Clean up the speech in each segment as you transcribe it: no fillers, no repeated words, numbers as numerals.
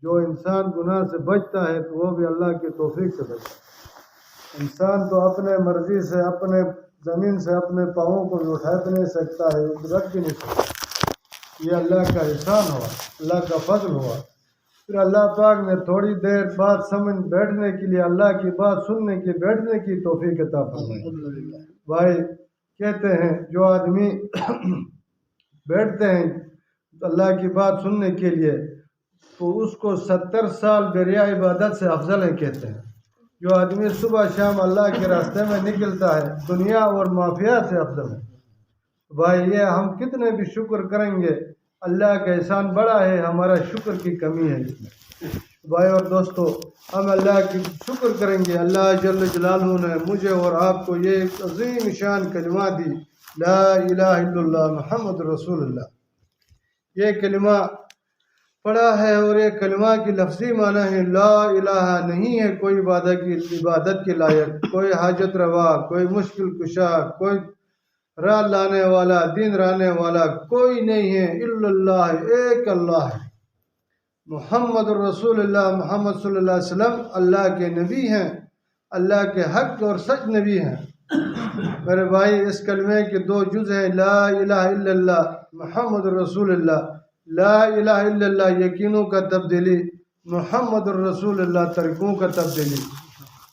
جو انسان گناہ سے بچتا ہے تو وہ بھی اللہ کی توفیق سے بچتا ہے۔ انسان تو اپنے مرضی سے اپنے زمین سے اپنے پاؤں کو اٹھا بھی نہیں سکتا ہے، رکھ بھی نہیں سکتا۔ یہ اللہ کا احسان ہوا، اللہ کا فضل ہوا۔ پھر اللہ پاک نے تھوڑی دیر بعد سمجھ بیٹھنے کے لیے، اللہ کی بات سننے کی، بیٹھنے کی توفیق عطا فرمائی۔ بھائی کہتے ہیں جو آدمی بیٹھتے ہیں اللہ کی بات سننے کے لیے تو اس کو 70 سال بریا عبادت سے افضل ہے کہتے ہیں۔ جو آدمی صبح شام اللہ کے راستے میں نکلتا ہے دنیا اور مافیات سے افضل ہے۔ بھائی یہ ہم کتنے بھی شکر کریں گے، اللہ کا احسان بڑا ہے، ہمارا شکر کی کمی ہے اس میں۔ بھائی اور دوستو، ہم اللہ کی شکر کریں گے۔ اللہ جل جلالہ نے مجھے اور آپ کو یہ ایک عظیم شان کلمہ دی، لا الہ الا اللہ محمد رسول اللہ۔ یہ کلمہ پڑھا ہے اور یہ کلمہ کی لفظی معنی ہے لا الہ، نہیں ہے کوئی عبادت کے لائق، کوئی حاجت روا، کوئی مشکل کشا، کوئی راہ لانے والا، دین رانے والا کوئی نہیں ہے، الا اللہ، ایک اللہ ہے۔ محمد رسول اللہ، محمد صلی اللہ علیہ وسلم اللہ کے نبی ہیں، اللہ کے حق اور سچ نبی ہیں۔ میرے بھائی اس کلمے کے دو جز ہیں، لا الہ الا اللہ محمد رسول اللہ۔ لا الہ الا اللہ یقینوں کا تبدیلی، محمد رسول اللہ طریقوں کا تبدیلی۔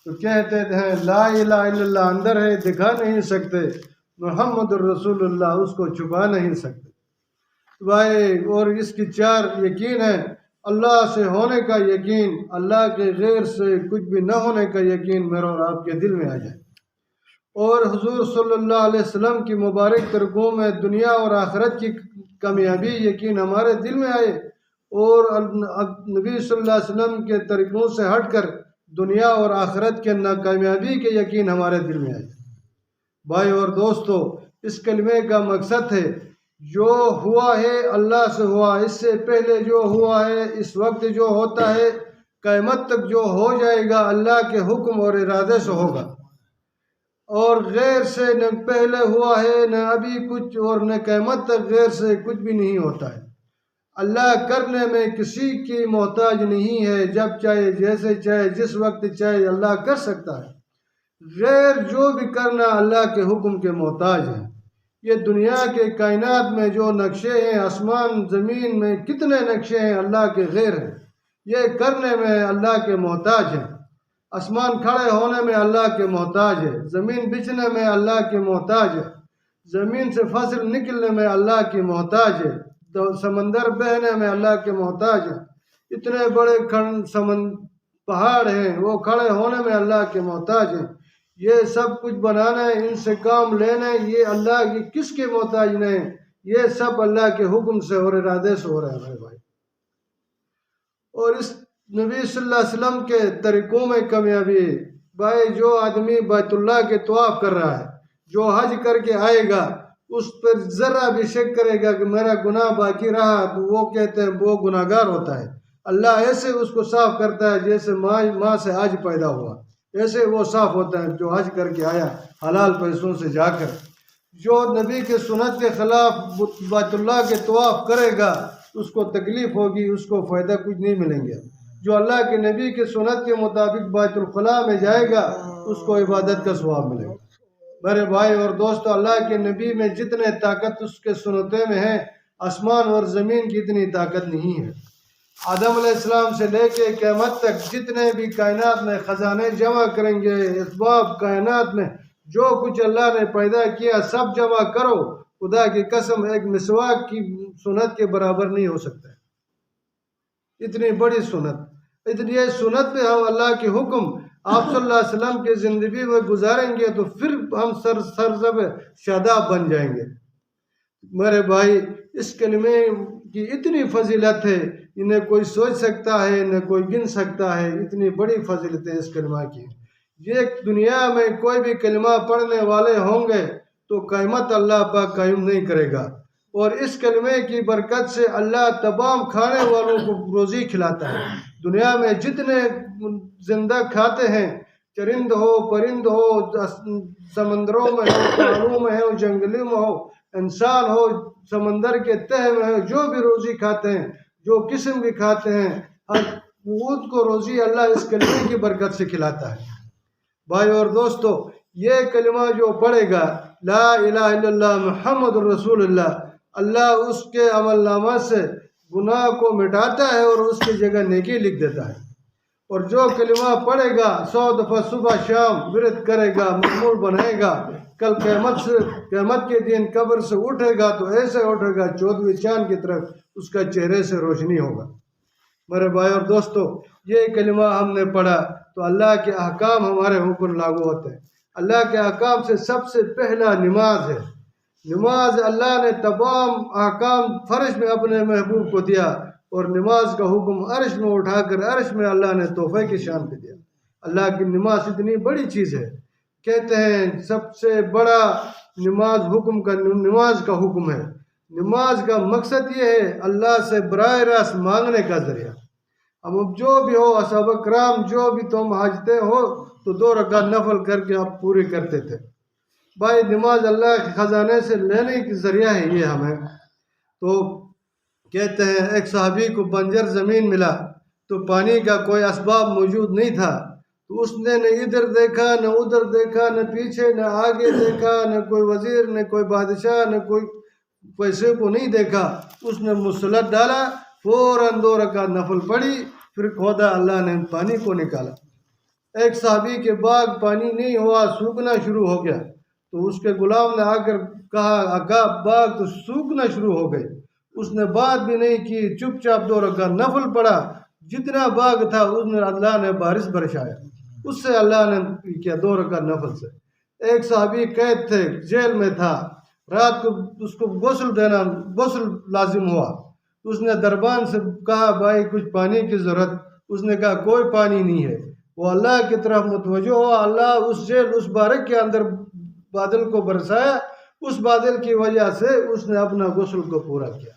تو کہتے ہیں لا الہ الا اللہ اندر ہے، دکھا نہیں سکتے، محمد رسول اللہ اس کو چھپا نہیں سکتے۔ بھائی اور اس کی 4 یقین ہیں، اللہ سے ہونے کا یقین، اللہ کے غیر سے کچھ بھی نہ ہونے کا یقین میرے اور آپ کے دل میں آ جائے، اور حضور صلی اللہ علیہ وسلم کی مبارک طریقوں میں دنیا اور آخرت کی کامیابی یقین ہمارے دل میں آئے، اور نبی صلی اللہ علیہ وسلم کے طریقوں سے ہٹ کر دنیا اور آخرت کے ناکامیابی کے یقین ہمارے دل میں آئے۔ بھائی اور دوستو، اس کلمے کا مقصد ہے جو ہوا ہے اللہ سے ہوا، اس سے پہلے جو ہوا ہے، اس وقت جو ہوتا ہے، قیامت تک جو ہو جائے گا اللہ کے حکم اور ارادے سے ہوگا، اور غیر سے نہ پہلے ہوا ہے نہ ابھی کچھ، اور نہ قیامت تک غیر سے کچھ بھی نہیں ہوتا ہے۔ اللہ کرنے میں کسی کی محتاج نہیں ہے، جب چاہے جیسے چاہے جس وقت چاہے اللہ کر سکتا ہے۔ غیر جو بھی کرنا اللہ کے حکم کے محتاج ہے۔ یہ دنیا کے کائنات میں جو نقشے ہیں، آسمان زمین میں کتنے نقشے ہیں اللہ کے غیر ہیں، یہ کرنے میں اللہ کے محتاج ہیں۔ آسمان کھڑے ہونے میں اللہ کے محتاج ہے، زمین بچھنے میں اللہ کے محتاج ہے، زمین سے فصل نکلنے میں اللہ کی محتاج ہے، سمندر بہنے میں اللہ کے محتاج ہے، اتنے بڑے پہاڑ ہیں وہ کھڑے ہونے میں اللہ کے محتاج ہیں۔ یہ سب کچھ بنانا ہے، ان سے کام لینا ہے، یہ اللہ کی کس کے محتاج نہیں، یہ سب اللہ کے حکم سے اور ارادے سے ہو رہا ہے میرے بھائی۔ اور اس نبی صلی اللہ علیہ وسلم کے طریقوں میں کامیابی ہے۔ بھائی جو آدمی بیت اللہ کے طواف کر رہا ہے، جو حج کر کے آئے گا، اس پر ذرا بھی شک کرے گا کہ میرا گناہ باقی رہا تو وہ کہتے ہیں وہ گناہگار ہوتا ہے۔ اللہ ایسے اس کو صاف کرتا ہے جیسے ماں سے حج پیدا ہوا، ایسے وہ صاف ہوتا ہے جو حج کر کے آیا حلال پیسوں سے جا کر۔ جو نبی کے سنت کے خلاف بیت اللہ کے طواف کرے گا اس کو تکلیف ہوگی، اس کو فائدہ کچھ نہیں ملیں گے۔ جو اللہ کے نبی کے سنت کے مطابق بیت الخلاء میں جائے گا اس کو عبادت کا ثواب ملے گا۔ میرے بھائی اور دوستو، اللہ کے نبی میں جتنے طاقت اس کے سنتیں میں ہیں، آسمان اور زمین کی اتنی طاقت نہیں ہے۔ آدم علیہ السلام سے لے کے قیامت تک جتنے بھی کائنات میں خزانے جمع کریں گے، اسباب کائنات میں جو کچھ اللہ نے پیدا کیا سب جمع کرو، خدا کی قسم ایک مسواک کی سنت کے برابر نہیں ہو سکتا ہے۔ اتنی بڑی سنت، اتنی سنت پہ ہم اللہ کے حکم آپ صلی اللہ علیہ وسلم کی زندگی میں گزاریں گے تو پھر ہم سرزب شاداب بن جائیں گے۔ میرے بھائی اس کلمے کی اتنی فضیلت ہے، انہیں کوئی سوچ سکتا ہے نہ کوئی گن سکتا ہے، اتنی بڑی فضیلت ہے اس کلمہ کی۔ یہ دنیا میں کوئی بھی کلمہ پڑھنے والے ہوں گے تو قیامت اللہ پاک قائم نہیں کرے گا، اور اس کلمے کی برکت سے اللہ تمام کھانے والوں کو روزی کھلاتا ہے۔ دنیا میں جتنے زندہ کھاتے ہیں، چرند ہو پرند ہو، سمندروں میں ہو، پہاڑوں میں ہو، جنگلوں میں ہو، انسان ہو، سمندر کے تہ میں ہو، جو بھی روزی کھاتے ہیں، جو قسم بھی کھاتے ہیں، ہر قوت کو روزی اللہ اس کلمے کی برکت سے کھلاتا ہے۔ بھائی اور دوستو، یہ کلمہ جو پڑھے گا لا الہ الا اللہ محمد الرسول اللہ، اللہ اس کے عمل نامہ سے گناہ کو مٹاتا ہے اور اس کی جگہ نیکی لکھ دیتا ہے۔ اور جو کلمہ پڑھے گا 100 دفعہ صبح شام ورد کرے گا، معمول بنائے گا، کل قیامت کے دن قبر سے اٹھے گا تو ایسے اٹھے گا 14ویں چاند کی طرف اس کا چہرے سے روشنی ہوگا۔ میرے بھائی اور دوستو، یہ کلمہ ہم نے پڑھا تو اللہ کے احکام ہمارے اوپر لاگو ہوتے ہیں۔ اللہ کے احکام سے سب سے پہلا نماز ہے۔ نماز اللہ نے تمام احکام فرش میں اپنے محبوب کو دیا، اور نماز کا حکم عرش میں اٹھا کر عرش میں اللہ نے تحفے کی شان پہ دیا۔ اللہ کی نماز اتنی بڑی چیز ہے، کہتے ہیں سب سے بڑا نماز کا حکم ہے۔ نماز کا مقصد یہ ہے اللہ سے براہ راست مانگنے کا ذریعہ۔ اب جو بھی ہو، اصحاب کرام جو بھی تم حاجتے ہو تو 2 رکعت نفل کر کے آپ پوری کرتے تھے۔ بھائی نماز اللہ کے خزانے سے لینے کی ذریعہ ہے یہ ہمیں۔ تو کہتے ہیں ایک صحابی کو بنجر زمین ملا تو پانی کا کوئی اسباب موجود نہیں تھا، تو اس نے نہ ادھر دیکھا نہ ادھر دیکھا، نہ پیچھے نہ آگے دیکھا، نہ کوئی وزیر نہ کوئی بادشاہ نہ کوئی پیسے کو نہیں دیکھا۔ اس نے مسلط ڈالا، فوراً 2 رکعت نفل پڑھی، پھر کھودا، اللہ نے پانی کو نکالا۔ ایک صحابی کے باغ پانی نہیں ہوا، سوکھنا شروع ہو گیا، تو اس کے غلام نے آ کر کہا آقا باغ تو سوکھنا شروع ہو گئے۔ اس نے بات بھی نہیں کی، چپ چاپ 2 رکعت نفل پڑھا، جتنا باغ تھا اس میں اللہ نے بارش برسایا، اس سے اللہ نے کیا 2 رکعت نفل سے۔ ایک صحابی قید تھے، جیل میں تھا، رات کو اس کو غسل لازم ہوا، اس نے دربان سے کہا بھائی کچھ پانی کی ضرورت، اس نے کہا کوئی پانی نہیں ہے۔ وہ اللہ کی طرف متوجہ ہوا، اللہ اس بارک کے اندر بادل کو برسایا، اس بادل کی وجہ سے اس نے اپنا غسل کو پورا کیا۔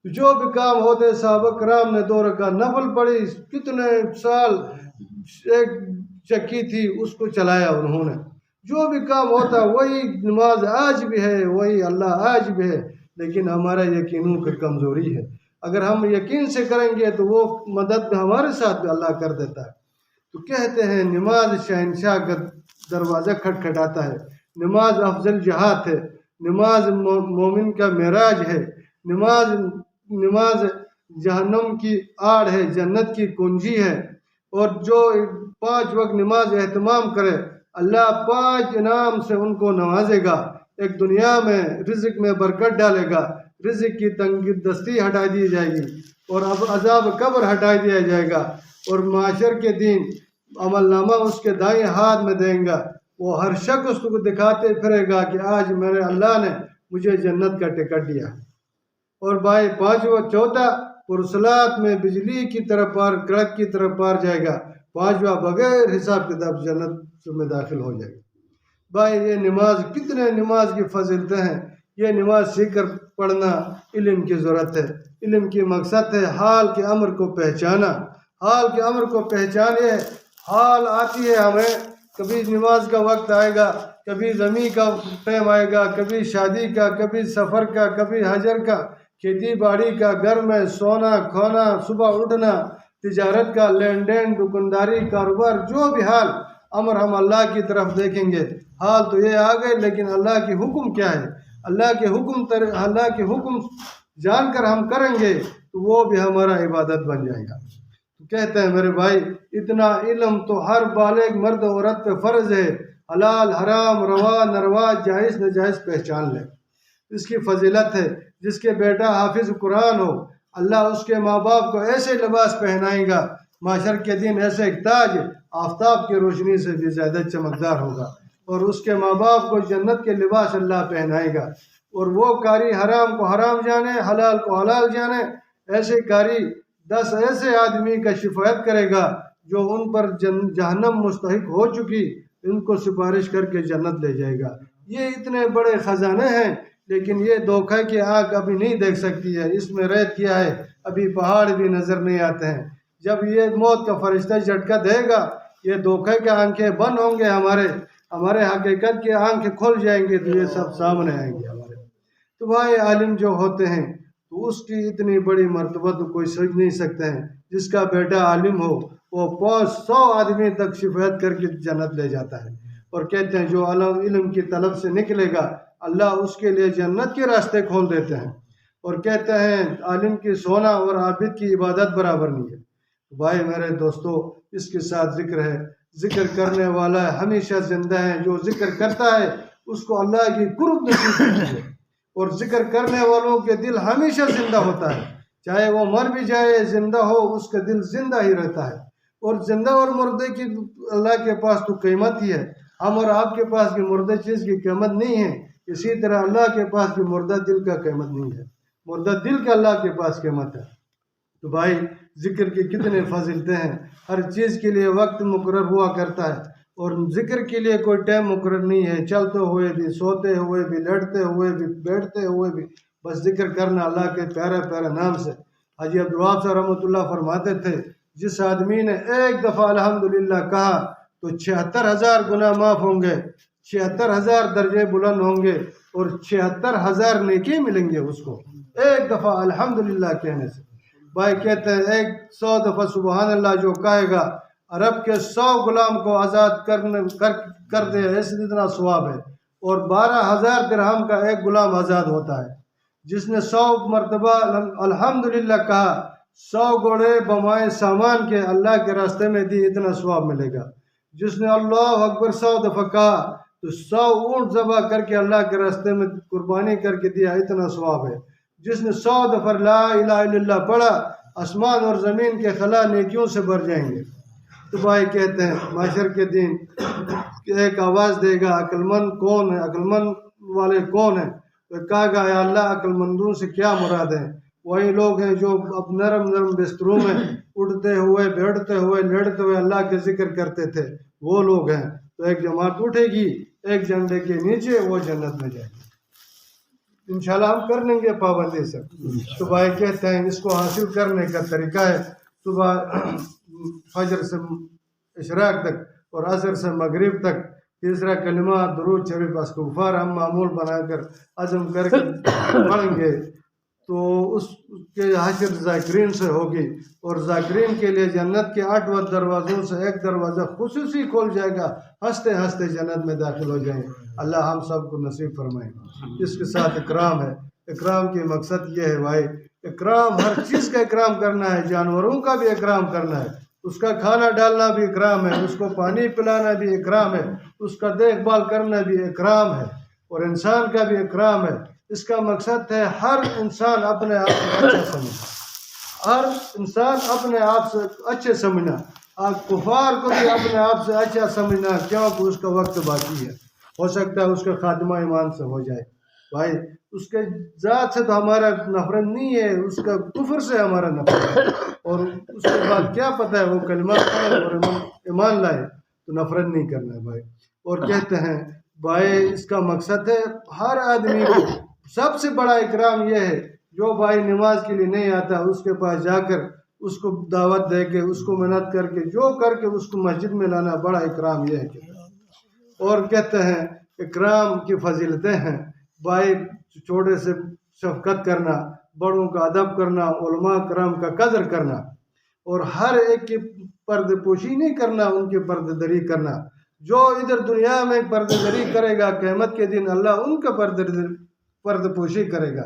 جو بھی کام ہوتے صحابہ کرام نے 2 رکعت نفل پڑھی، کتنے سال ایک چکی تھی اس کو چلایا انہوں نے۔ جو بھی کام ہوتا وہی نماز آج بھی ہے، وہی اللہ آج بھی ہے، لیکن ہمارا یقینوں کی کمزوری ہے۔ اگر ہم یقین سے کریں گے تو وہ مدد بھی ہمارے ساتھ بھی اللہ کر دیتا ہے۔ تو کہتے ہیں نماز شہنشاہ کا دروازہ کھٹکھٹاتا ہے، نماز افضل جہاد ہے، نماز مومن کا معراج ہے، نماز جہنم کی آڑ ہے، جنت کی کنجی ہے۔ اور جو 5 وقت نماز اہتمام کرے اللہ 5 انعام سے ان کو نوازے گا۔ ایک دنیا میں رزق میں برکت ڈالے گا، رزق کی تنگی دستی ہٹا دی جائے گی، اور اب عذاب قبر ہٹا دیا جائے گا، اور معاشر کے دن عمل نامہ اس کے دائیں ہاتھ میں دیں گا۔ وہ ہر شخص اس کو دکھاتے پھرے گا کہ آج میرے اللہ نے مجھے جنت کا ٹکٹ دیا۔ اور بھائی 5واں چوتھا پرسلات میں بجلی کی طرف پار، کڑک کی طرف پار جائے گا، 5واں بغیر حساب کتاب جنت میں داخل ہو جائے گا۔ بھائی یہ نماز کتنے نماز کی فضیلتیں ہیں، یہ نماز سیکھ کر پڑھنا علم کی ضرورت ہے۔ علم کی مقصد ہے حال کے امر کو پہچانا، حال کے امر کو پہچانے۔ حال آتی ہے ہمیں، کبھی نماز کا وقت آئے گا، کبھی زمین کا ٹائم آئے گا، کبھی شادی کا، کبھی سفر کا، کبھی حجر کا، کھیتی باڑی کا، گھر میں سونا کھانا، صبح اٹھنا، تجارت کا، لین دین، دکانداری، کاروبار، جو بھی حال امر ہم اللہ کی طرف دیکھیں گے۔ حال تو یہ آ گئے، لیکن اللہ کی حکم کیا ہے؟ اللہ کے حکم جان کر ہم کریں گے تو وہ بھی ہمارا عبادت بن جائے گا۔ کہتے ہیں میرے بھائی اتنا علم تو ہر بالغ مرد عورت پہ فرض ہے، حلال حرام روا نروا جائز ناجائز پہچان لے۔ اس کی فضیلت ہے، جس کے بیٹا حافظ قرآن ہو اللہ اس کے ماں باپ کو ایسے لباس پہنائے گا، معاشر کے دن ایسے ایک تاج آفتاب کی روشنی سے بھی زیادہ چمکدار ہوگا، اور اس کے ماں باپ کو جنت کے لباس اللہ پہنائے گا۔ اور وہ قاری حرام کو حرام جانے، حلال کو حلال جانے، ایسے قاری 10 ایسے آدمی کا شفاعت کرے گا جو ان پر جہنم مستحق ہو چکی، ان کو سفارش کر کے جنت لے جائے گا۔ یہ اتنے بڑے خزانے ہیں، لیکن یہ دھوکے کی آنکھ ابھی نہیں دیکھ سکتی ہے، اس میں ریت کیا ہے، ابھی پہاڑ بھی نظر نہیں آتے ہیں۔ جب یہ موت کا فرشتہ جھٹکا دے گا، یہ دھوکے کے آنکھیں بند ہوں گے، ہمارے حقیقت کی آنکھیں کھل جائیں گے، تو یہ سب سامنے آئیں گے ہمارے۔ تو بھائی عالم جو ہوتے ہیں تو اس کی اتنی بڑی مرتبہ تو کوئی سمجھ نہیں سکتے ہیں۔ جس کا بیٹا عالم ہو وہ 500 آدمی تک شفایت کر کے جنت لے جاتا ہے، اور کہتے ہیں جو علم کی طلب سے نکلے گا اللہ اس کے لیے جنت کے راستے کھول دیتے ہیں، اور کہتے ہیں عالم کی سونا اور عابد کی عبادت برابر نہیں ہے۔ بھائی میرے دوستو، اس کے ساتھ ذکر ہے، ذکر کرنے والا ہمیشہ زندہ ہے، جو ذکر کرتا ہے اس کو اللہ کی قرب نصیب ہوتی ہے، اور ذکر کرنے والوں کے دل ہمیشہ زندہ ہوتا ہے، چاہے وہ مر بھی جائے زندہ ہو اس کا دل زندہ ہی رہتا ہے۔ اور زندہ اور مردے کی اللہ کے پاس تو قیمت ہی ہے، ہم اور آپ کے پاس کی مردہ چیز کی قیمت نہیں ہے، اسی طرح اللہ کے پاس بھی مردہ دل کا قیمت نہیں ہے، مردہ دل کا اللہ کے پاس قیمت ہے۔ تو بھائی ذکر کی کتنے فضیلتیں ہیں، ہر چیز کے لیے وقت مقرر ہوا کرتا ہے، اور ذکر کے لیے کوئی ٹائم مقرر نہیں ہے، چلتے ہوئے بھی، سوتے ہوئے بھی، لیٹتے ہوئے بھی، بیٹھتے ہوئے بھی، بس ذکر کرنا اللہ کے پیارے پیارے نام سے۔ حاجی عبدالوہاب صاحب رحمۃ اللہ فرماتے تھے جس آدمی نے ایک دفعہ الحمدللہ کہا تو 76,000 گناہ معاف ہوں گے، 76,000 درجے بلند ہوں گے، اور 76,000 نیکی ملیں گے اس کو ایک دفعہ الحمدللہ کہنے سے۔ بھائی کہتے ہیں 100 دفعہ سبحان اللہ جو کہے گا عرب کے 100 غلام کو آزاد کر دے، ایسے اتنا ثواب ہے، اور 12,000 درہم کا ایک غلام آزاد ہوتا ہے۔ جس نے 100 مرتبہ الحمدللہ کہا، 100 گھوڑے بمائے سامان کے اللہ کے راستے میں دی، اتنا ثواب ملے گا۔ جس نے اللہ اکبر 100 دفعہ کہا تو 100 اونٹ ذبح کر کے اللہ کے راستے میں قربانی کر کے دیا، اتنا ثواب ہے۔ جس نے 100 دفعہ لا الہ الا اللہ پڑھا، آسمان اور زمین کے خلا نیکیوں سے بھر جائیں گے۔ تو بھائی کہتے ہیں معاشر کے دن ایک آواز دے گا عقل مند کون ہے، عقل مند والے کون ہیں؟ تو کہا گا یا اللہ عقل مندوں سے کیا مراد ہے؟ وہی لوگ ہیں جو اب نرم نرم بستروں میں اٹھتے ہوئے، بیٹھتے ہوئے، لیٹتے ہوئے اللہ کے ذکر کرتے تھے، وہ لوگ ہیں۔ تو ایک جماعت اٹھے گی ایک جھنڈے کے نیچے، وہ جنت میں جائے گی انشاءاللہ۔ ہم کر لیں گے پابندی سے۔ تو بھائی کہتے ہیں اس کو حاصل کرنے کا طریقہ ہے صبح فجر سے اشراق تک اور عصر سے مغرب تک تیسرا کلمہ درود شریف استغفار ہم معمول بنا کر عزم کر کے پڑھیں گے تو اس کے حشر ذاکرین سے ہوگی، اور ذاکرین کے لیے جنت کے 8 دروازوں سے ایک دروازہ خصوصی کھول جائے گا، ہنستے ہنستے جنت میں داخل ہو جائیں۔ اللہ ہم سب کو نصیب فرمائے۔ اس کے ساتھ اکرام ہے، اکرام کی مقصد یہ ہے بھائی، اکرام ہر چیز کا اکرام کرنا ہے، جانوروں کا بھی اکرام کرنا ہے، اس کا کھانا ڈالنا بھی اکرام ہے، اس کو پانی پلانا بھی اکرام ہے، اس کا دیکھ بھال کرنا بھی اکرام ہے، اور انسان کا بھی اکرام ہے۔ اس کا مقصد ہے ہر انسان اپنے آپ سے اچھا سمجھنا، ہر انسان اپنے آپ سے اچھے سمجھنا، کفار کو بھی اپنے آپ سے اچھا سمجھنا، کیونکہ اس کا وقت باقی ہے، ہو سکتا ہے اس کا خاتمہ ایمان سے ہو جائے۔ بھائی اس کے ذات سے تو ہمارا نفرت نہیں ہے، اس کا کفر سے ہمارا نفرت ہے، اور اس کے بعد کیا پتہ ہے وہ کلمہ پڑھے اور ایمان لائے، تو نفرت نہیں کرنا ہے بھائی۔ اور کہتے ہیں بھائی اس کا مقصد ہے ہر آدمی کو سب سے بڑا اکرام یہ ہے جو بھائی نماز کے لیے نہیں آتا اس کے پاس جا کر اس کو دعوت دے کے، اس کو منت کر کے، جو کر کے اس کو مسجد میں لانا، بڑا اکرام یہ ہے۔ اور کہتے ہیں اکرام کی فضیلتیں ہیں بھائی، چھوٹے سے شفقت کرنا، بڑوں کا ادب کرنا، علماء کرام کا قدر کرنا، اور ہر ایک کی پردے پوشی نہیں کرنا، ان کی پردے دری کرنا۔ جو ادھر دنیا میں پردے دری کرے گا قیامت کے دن اللہ ان کا پردے پوشی کرے گا۔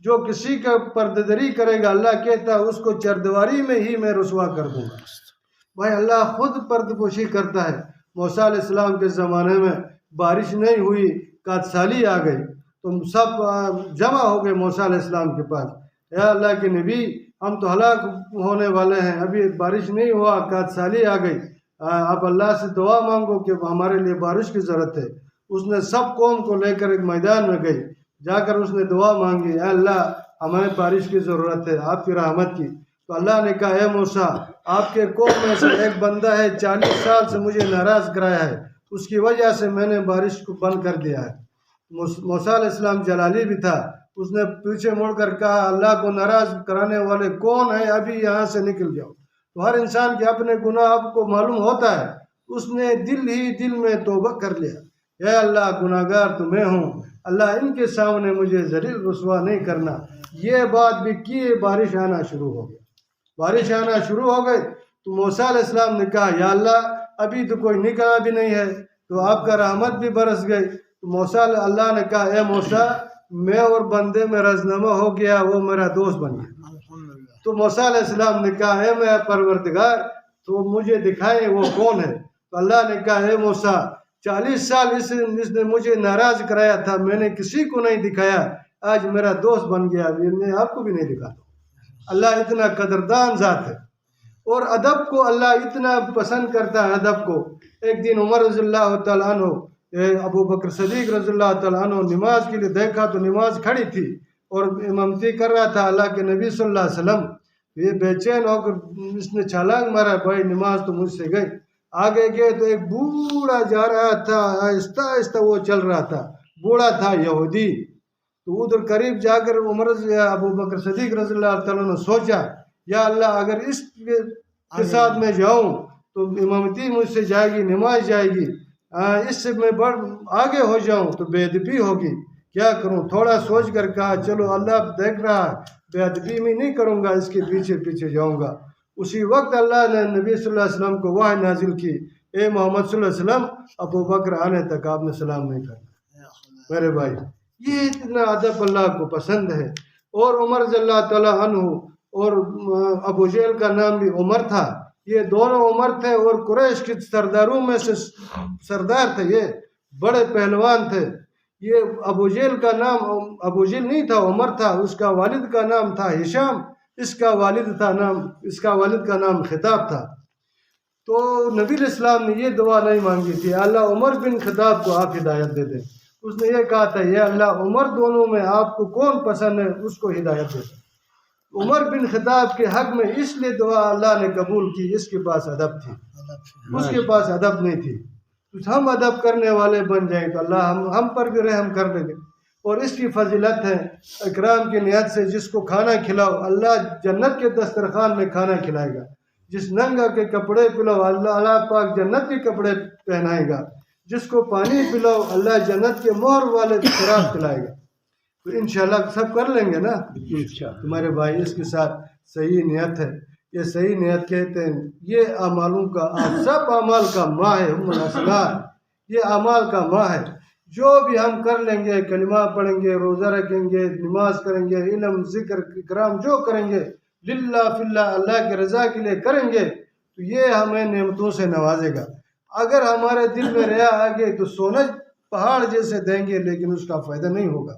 جو کسی کا پردے دری کرے گا اللہ کہتا ہے اس کو چاردیواری میں ہی میں رسوا کر دوں گا۔ بھائی اللہ خود پردے پوشی کرتا ہے۔ موسیٰ علیہ السلام کے زمانے میں بارش نہیں ہوئی، قحط سالی آ گئی، تو سب جمع ہو گئے موسیٰ علیہ السلام کے پاس، اے اللہ کے نبی ہم تو ہلاک ہونے والے ہیں، ابھی بارش نہیں ہوا، قحط سالی آ گئی، آپ اللہ سے دعا مانگو کہ ہمارے لیے بارش کی ضرورت ہے۔ اس نے سب قوم کو لے کر ایک میدان میں گئی، جا کر اس نے دعا مانگی، اے اللہ ہمیں بارش کی ضرورت ہے، آپ کی رحمت کی۔ تو اللہ نے کہا اے موسیٰ آپ کے قوم میں سے ایک بندہ ہے 40 سال سے مجھے ناراض کرایا ہے، اس کی وجہ سے میں نے بارش کو بند کر دیا ہے۔ موسیٰ علیہ السلام جلالی بھی تھا، اس نے پیچھے مڑ کر کہا اللہ کو ناراض کرانے والے کون ہیں، ابھی یہاں سے نکل جاؤ۔ تو ہر انسان کے اپنے گناہ آپ کو معلوم ہوتا ہے، اس نے دل ہی دل میں توبہ کر لیا، اے اللہ گناہگار تو میں ہوں، اللہ ان کے سامنے مجھے ذلیل رسوا نہیں کرنا۔ یہ بات بھی کی، بارش آنا شروع ہو گئی، بارش آنا شروع ہو گئی تو موسیٰ علیہ السلام نے کہا یا اللہ ابھی تو کوئی نکلا بھی نہیں ہے، تو آپ کا رحمت بھی برس گئی۔ تو موسیٰ اللہ نے کہا اے موسیٰ میں اور بندے میں رزنما ہو گیا، وہ میرا دوست بن گیا۔ تو موسیٰ علیہ السلام نے کہا اے میرا پروردگار تو مجھے دکھائیں وہ کون ہے۔ تو اللہ نے کہا اے موسیٰ 40 سال اس نے مجھے ناراض کرایا تھا، میں نے کسی کو نہیں دکھایا، آج میرا دوست بن گیا، میں آپ کو بھی نہیں دکھاتا۔ اللہ اتنا قدردان ذات ہے، اور ادب کو اللہ اتنا پسند کرتا ہے ادب کو۔ ایک دن عمر رضی اللہ تعالیٰ عنہ ابو بکر صدیق رضی اللہ تعالیٰ عنہ نماز کے لیے دیکھا تو نماز کھڑی تھی اور امامتی کر رہا تھا اللہ کے نبی صلی اللہ علیہ وسلم۔ یہ بے چین ہو کر اس نے چھلانگ مارا، بھائی نماز تو مجھ سے گئی۔ آگے گئے تو ایک بوڑھا جا رہا تھا، آہستہ آہستہ وہ چل رہا تھا، بوڑھا تھا یہودی۔ تو ادھر قریب جا کر ابو بکر صدیق رضی اللہ تعالیٰ نے سوچا یا اللہ اگر اس کے ساتھ میں جاؤں تو امامتی مجھ سے جائے گی، نماز جائے گی، اس سے میں آگے ہو جاؤں تو بے ادبی ہوگی، کیا کروں؟ تھوڑا سوچ کر کہا چلو اللہ دیکھ رہا ہے، بے ادبی میں نہیں کروں گا، اس کے پیچھے پیچھے جاؤں گا۔ اسی وقت اللہ نے نبی صلی اللہ علیہ وسلم کو وحی نازل کی، اے محمد صلی اللہ علیہ وسلم ابو بکر آنے تک آپ نے سلام نہیں کرنا۔ میرے بھائی یہ اتنا ادب اللہ کو پسند ہے۔ اور عمر رضی اللہ تعالیٰ عنہ اور ابو جہل کا نام بھی عمر تھا، یہ دونوں عمر تھے اور قریش کے سرداروں میں سے سردار تھے، یہ بڑے پہلوان تھے۔ یہ ابو جہل کا نام ابو جہل نہیں تھا، عمر تھا، اس کا والد کا نام تھا ہشام، اس کا والد کا نام خطاب تھا۔ تو نبی علیہ السلام نے یہ دعا نہیں مانگی تھی اللہ عمر بن خطاب کو آپ ہدایت دے دیں، اس نے یہ کہا تھا یا اللہ عمر دونوں میں آپ کو کون پسند ہے اس کو ہدایت دے دیں۔ عمر بن خطاب کے حق میں اس لیے دعا اللہ نے قبول کی، اس کے پاس ادب تھی، اس کے پاس ادب نہیں تھی۔ تو ہم ادب کرنے والے بن جائیں تو اللہ ہم پر بھی رحم کر دے گے۔ اور اس کی فضیلت ہے اکرام کی نیت سے جس کو کھانا کھلاؤ اللہ جنت کے دسترخوان میں کھانا کھلائے گا، جس ننگا کے کپڑے پلاؤ اللہ پاک جنت کے کپڑے پہنائے گا، جس کو پانی پلاؤ اللہ جنت کے مہر والے شراب پلائے گا۔ تو انشاءاللہ سب کر لیں گے نا تمہارے بھائی، اس کے ساتھ صحیح نیت ہے۔ یہ صحیح نیت کہتے ہیں، یہ اعمالوں کا سب اعمال کا ماہ ہے، یہ اعمال کا ماہ ہے۔ جو بھی ہم کر لیں گے، کلمہ پڑھیں گے، روزہ رکھیں گے، نماز کریں گے، علم ذکر اکرام جو کریں گے للہ فی اللہ اللہ کے رضا کے لیے کریں گے تو یہ ہمیں نعمتوں سے نوازے گا۔ اگر ہمارے دل میں ریا آ گئی تو سونا پہاڑ جیسے دیں گے لیکن اس کا فائدہ نہیں ہوگا۔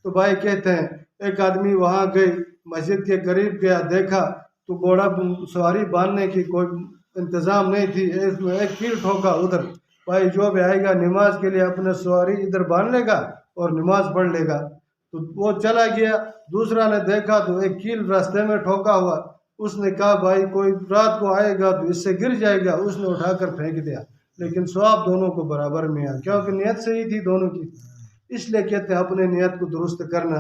تو بھائی کہتے ہیں ایک آدمی وہاں گئی، مسجد کے قریب گیا، دیکھا تو گھوڑا سواری باندھنے کی کوئی انتظام نہیں تھی، ایک کیل ٹھوکا ادھر۔ بھائی جو بھی آئے گا نماز کے لیے اپنا سواری ادھر باندھ لے گا اور نماز پڑھ لے گا۔ تو وہ چلا گیا، دوسرا نے دیکھا تو ایک کیل راستے میں ٹھوکا ہوا، اس نے کہا بھائی کوئی رات کو آئے گا تو اس سے گر جائے گا، اس نے اٹھا کر پھینک دیا، لیکن ثواب دونوں کو برابر میں آیا کیونکہ نیت صحیح تھی دونوں کی۔ اس لیے کہتے ہیں اپنے نیت کو درست کرنا۔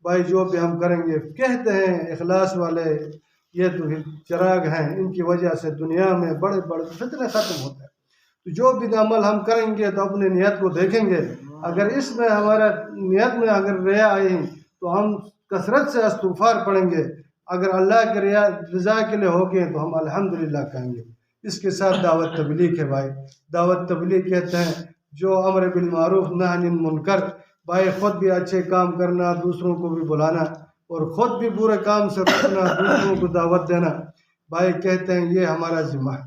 بھائی جو بھی ہم کریں گے، کہتے ہیں اخلاص والے یہ تو چراغ ہیں، ان کی وجہ سے دنیا میں بڑے بڑے فتنے ختم ہوتے ہیں۔ تو جو بھی عمل ہم کریں گے تو اپنے نیت کو دیکھیں گے، اگر اس میں ہمارا نیت میں اگر ریا آئی تو ہم کثرت سے استغفار پڑھیں گے، اگر اللہ کے رضا کے لیے ہو گئے تو ہم الحمدللہ کہیں گے۔ اس کے ساتھ دعوت تبلیغ ہے بھائی، دعوت تبلیغ کہتے ہیں جو امر بالمعروف نہی عن المنکر، بھائی خود بھی اچھے کام کرنا، دوسروں کو بھی بلانا، اور خود بھی برے کام سے روکنا، دوسروں کو دعوت دینا۔ بھائی کہتے ہیں یہ ہمارا ذمہ ہے۔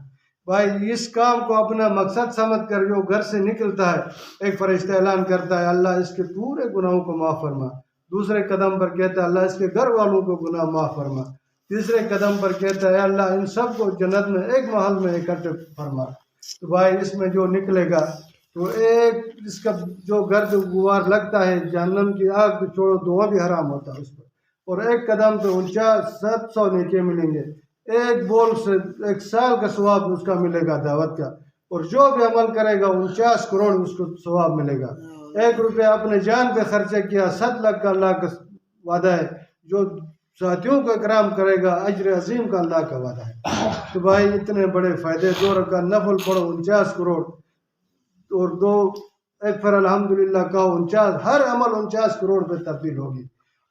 بھائی اس کام کو اپنا مقصد سمجھ کر جو گھر سے نکلتا ہے، ایک فرشتہ اعلان کرتا ہے اللہ اس کے پورے گناہوں کو معاف فرما، دوسرے قدم پر کہتا ہے اللہ اس کے گھر والوں کو گناہ معاف فرما، تیسرے قدم پر کہتا ہے اللہ ان سب کو جنت میں ایک محل میں اکٹھے فرما۔ تو بھائی اس میں جو نکلے گا تو ایک اس کا جو گرد غبار لگتا ہے جہنم کی آگ تو چھوڑو دعا بھی حرام ہوتا ہے اس پر، اور ایک قدم پہ 700 نیکیاں ملیں گے، ایک بول سے 1 سال کا ثواب اس کا ملے گا دعوت کا، اور جو بھی عمل کرے گا 49 کروڑ اس کو ثواب ملے گا۔ 1 روپیہ اپنے جان پہ خرچہ کیا 7 لاکھ کا اللہ کا وعدہ ہے، جو ساتھیوں کو اکرام کرے گا اجر عظیم کا اللہ کا وعدہ ہے۔ تو بھائی اتنے بڑے فائدے، 2 رکعت نفل پڑھو 49 کروڑ، اور 2 ایک پر الحمدللہ کا 49 ہر عمل 49 کروڑ پہ تبدیل ہوگی.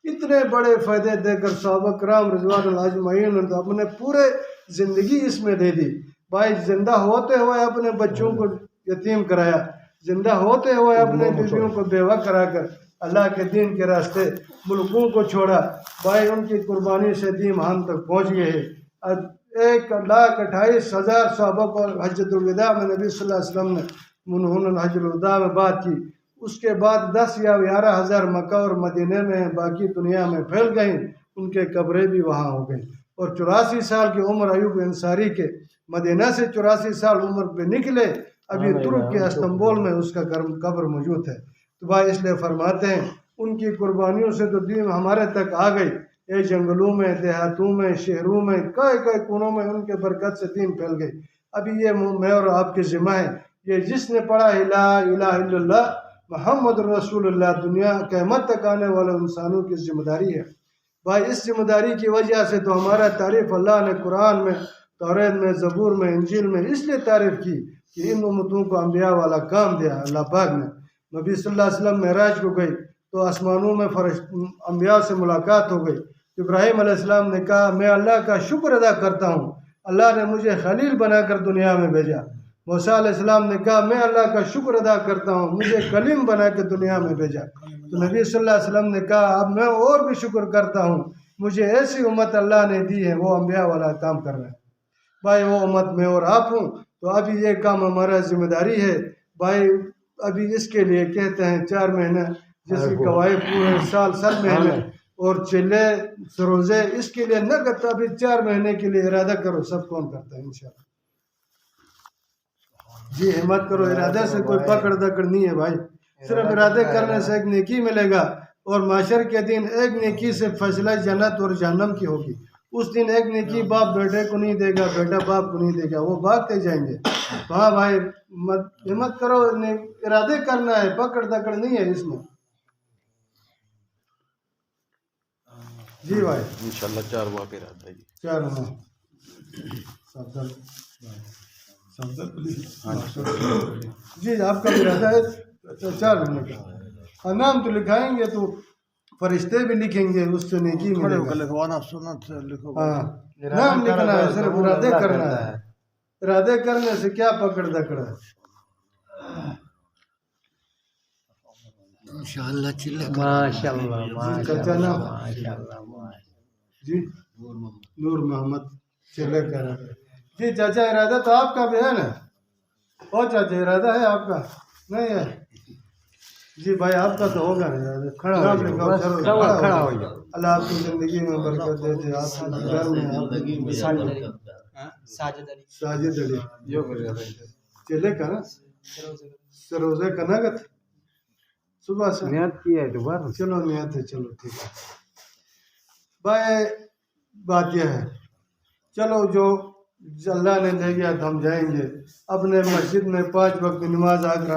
اتنے بڑے فائدے دے کر صحابہ کرام رضوان اللہ اجمعین نے تو اپنے پورے زندگی اس میں دے دی. بھائی زندہ ہوتے ہوئے اپنے بچوں کو یتیم کرایا، زندہ ہوتے ہوئے اپنے بیویوں کو بیوہ کرا کر اللہ کے دین کے راستے ملکوں کو چھوڑا. بھائی ان کی قربانی سے دین ہم تک پہنچ گئے ہیں. 1,28,000 صحابہ کو حجۃ الوداع میں نبی صلی اللہ علیہ وسلم نے انہوں نے حجۃ الوداع میں بات کی. اس کے بعد 10 یا 11,000 مکہ اور مدینہ میں باقی دنیا میں پھیل گئیں، ان کے قبریں بھی وہاں ہو گئیں. اور 84 سال کی عمر ایوب انصاری کے مدینہ سے 84 سال عمر پہ نکلے، ابھی ترک کے استنبول میں اس کا قبر موجود ہے. تو بھائی اس لیے فرماتے ہیں ان کی قربانیوں سے تو دین ہمارے تک آ گئی. یہ جنگلوں میں، دیہاتوں میں، شہروں میں، کئی کونوں میں ان کے برکت سے دین پھیل گئی. ابھی یہ میں اور آپ کے ذمہ ہے، یہ جس نے پڑھا لا الہ الا اللہ محمد رسول اللہ، دنیا قیامت تک آنے والے انسانوں کی ذمہ داری ہے. بھائی اس ذمہ داری کی وجہ سے تو ہمارا تعریف اللہ نے قرآن میں، توریت میں، زبور میں، انجیل میں اس لیے تعریف کی کہ ان امتوں کو انبیاء والا کام دیا اللہ پاک نے. نبی صلی اللہ علیہ وسلم معراج کو گئی تو آسمانوں میں انبیاء سے ملاقات ہو گئی. ابراہیم علیہ السلام نے کہا میں اللہ کا شکر ادا کرتا ہوں، اللہ نے مجھے خلیل بنا کر دنیا میں بھیجا. موسیٰ علیہ السلام نے کہا میں اللہ کا شکر ادا کرتا ہوں، مجھے کلیم بنا کے دنیا میں بھیجا. تو نبی صلی اللہ علیہ وسلم نے کہا اب میں اور بھی شکر کرتا ہوں، مجھے ایسی امت اللہ نے دی ہے وہ انبیاء والا کام کر رہے ہیں. بھائی وہ امت میں اور آپ ہوں. تو ابھی یہ کام ہمارا ذمہ داری ہے. بھائی ابھی اس کے لیے کہتے ہیں 4 مہینے جیسے قواعد پورے سال مہینے اور چلے روزے، اس کے لیے نہ کرتا. ابھی 4 مہینے کے لیے ارادہ کرو، سب کون کرتا ہے انشاءاللہ. جی ہمت کرو، ارادہ سے کوئی پکڑ دکڑ نہیں ہے بھائی. صرف ارادے کرنے سے ایک نیکی ملے گا، اور معاشر کے دن ایک نیکی سے فیصلہ جنت اور جہنم کی ہوگی. اس دن ایک نیکی باپ بیٹے کو نہیں دے گا، بیٹا باپ کو نہیں دے گا، وہ بھاگتے جائیں گے. ہاں بھائی ہمت کرو، ارادے کرنا ہے، پکڑ دکڑ نہیں ہے اس میں. جی بھائی انشاءاللہ 4 ماہ پہ رہتا ہے. 4 ماہ جی آپ کا ارادہ ہے 4 مہینے کا. نام تو لکھائیں گے تو فرشتے بھی لکھیں گے، اس سے نیکی ملے گا. لکھوانا سنت لکھو. ہاں نام لکھنا ہے، صرف ارادے کرنا ہے. ارادے کرنے سے کیا پکڑ دکڑ ہے. انشاءاللہ چلے جی نور محمد چلے کر. جی چاچا ارادہ تو آپ کا بھی ہے نا. اور چاچا ارادہ ہے آپ کا نہیں ہے. جی بھائی آپ کا تو ہوگا نا. کھڑا ہو جاؤ. اللہ آپ کی زندگی میں برکت دے دے. آپ کے گھر میں ساجد علی چلے کا نا سروزے کا نگت صبح سے نیت کی ہے دوبارہ. چلو نیت ہے، چلو ٹھیک ہے بھائی. بات یہ ہے چلو جو اللہ نے لے گیا تو ہم جائیں گے. اپنے مسجد میں 5 وقت نماز آ کر